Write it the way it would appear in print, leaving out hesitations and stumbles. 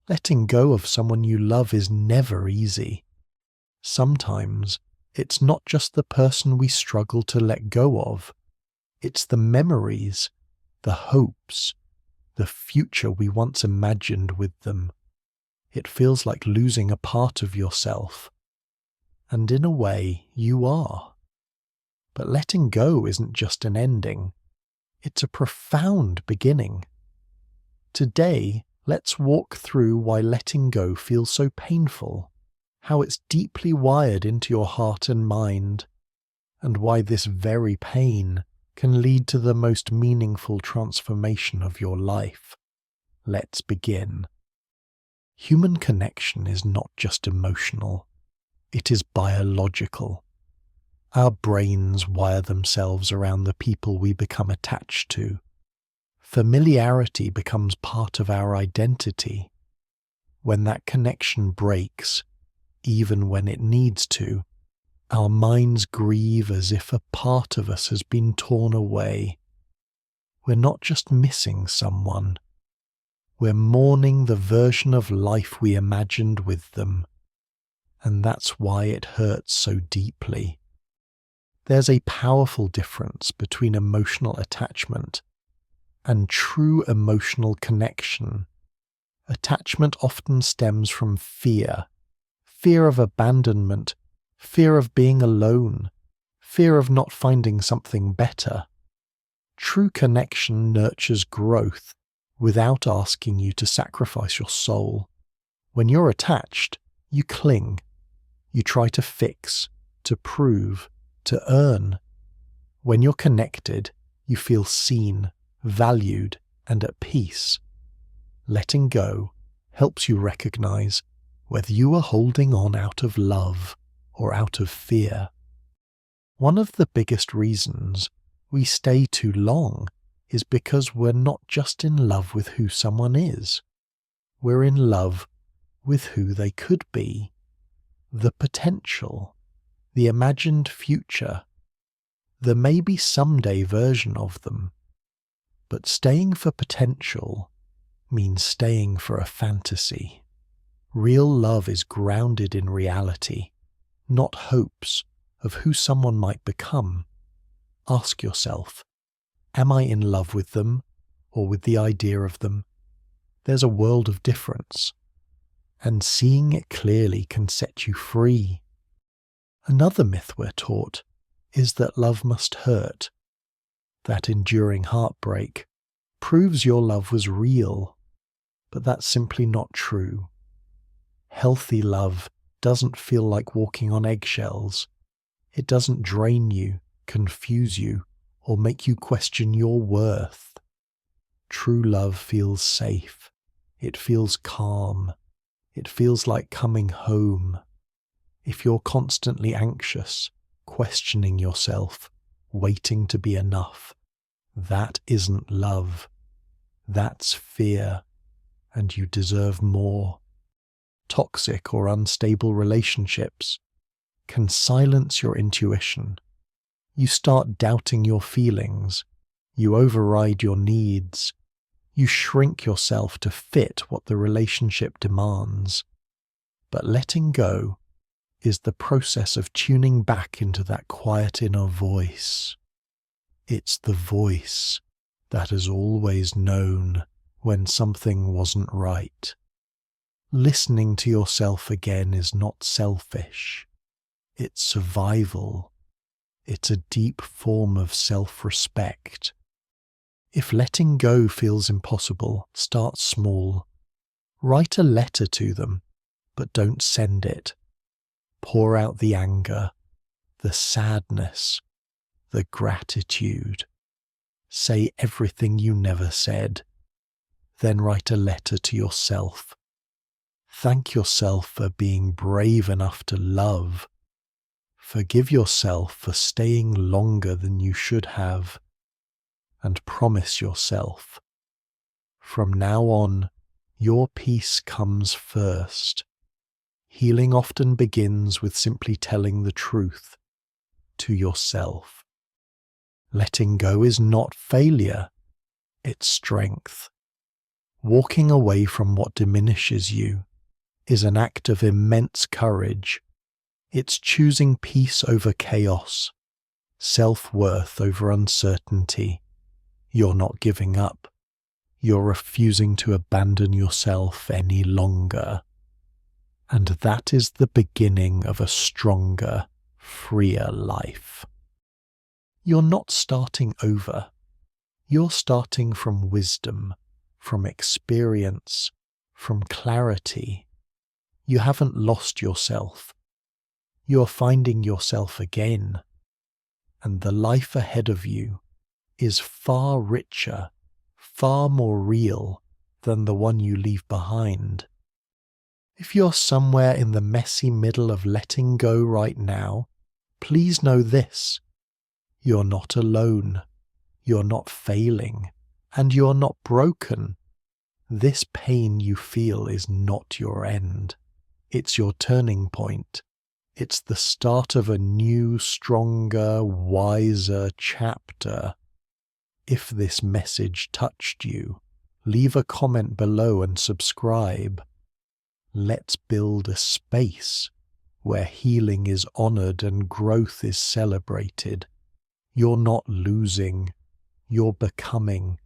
Letting go of someone you love is never easy. Sometimes it's not just the person we struggle to let go of. It's the memories, the hopes, the future we once imagined with them. It feels like losing a part of yourself. And in a way, you are. But letting go isn't just an ending. It's a profound beginning. Today, let's walk through why letting go feels so painful, how it's deeply wired into your heart and mind, and why this very pain can lead to the most meaningful transformation of your life. Let's begin. Human connection is not just emotional, it is biological. Our brains wire themselves around the people we become attached to. Familiarity becomes part of our identity. When that connection breaks, even when it needs to, our minds grieve as if a part of us has been torn away. We're not just missing someone. We're mourning the version of life we imagined with them. And that's why it hurts so deeply. There's a powerful difference between emotional attachment and true emotional connection. Attachment often stems from fear of abandonment, fear of being alone, fear of not finding something better. True connection nurtures growth without asking you to sacrifice your soul. When you're attached, you cling. You try to fix, to prove, to earn. When you're connected, you feel seen, valued, and at peace. Letting go helps you recognize whether you are holding on out of love or out of fear. One of the biggest reasons we stay too long is because we're not just in love with who someone is. We're in love with who they could be, the potential, the imagined future, the maybe someday version of them. But staying for potential means staying for a fantasy. Real love is grounded in reality, not hopes of who someone might become. Ask yourself, am I in love with them or with the idea of them? There's a world of difference, and seeing it clearly can set you free. Another myth we're taught is that love must hurt, that enduring heartbreak proves your love was real, but that's simply not true. Healthy love doesn't feel like walking on eggshells. It doesn't drain you, confuse you, or make you question your worth. True love feels safe. It feels calm. It feels like coming home. If you're constantly anxious, questioning yourself, waiting to be enough, that isn't love. That's fear, and you deserve more. Toxic or unstable relationships can silence your intuition. You start doubting your feelings. You override your needs. You shrink yourself to fit what the relationship demands. But letting go is the process of tuning back into that quiet inner voice. It's the voice that has always known when something wasn't right. Listening to yourself again is not selfish. It's survival. It's a deep form of self-respect. If letting go feels impossible, start small. Write a letter to them, but don't send it. Pour out the anger, the sadness, the gratitude. Say everything you never said. Then write a letter to yourself. Thank yourself for being brave enough to love. Forgive yourself for staying longer than you should have. And promise yourself, from now on, your peace comes first. Healing often begins with simply telling the truth to yourself. Letting go is not failure, it's strength. Walking away from what diminishes you is an act of immense courage. It's choosing peace over chaos, self-worth over uncertainty. You're not giving up. You're refusing to abandon yourself any longer. And that is the beginning of a stronger, freer life. You're not starting over. You're starting from wisdom, from experience, from clarity. You haven't lost yourself. You're finding yourself again. And the life ahead of you is far richer, far more real than the one you leave behind. If you're somewhere in the messy middle of letting go right now, please know this: you're not alone, you're not failing, and you're not broken. This pain you feel is not your end. It's your turning point. It's the start of a new, stronger, wiser chapter. If this message touched you, leave a comment below and subscribe. Let's build a space where healing is honored and growth is celebrated. You're not losing, you're becoming,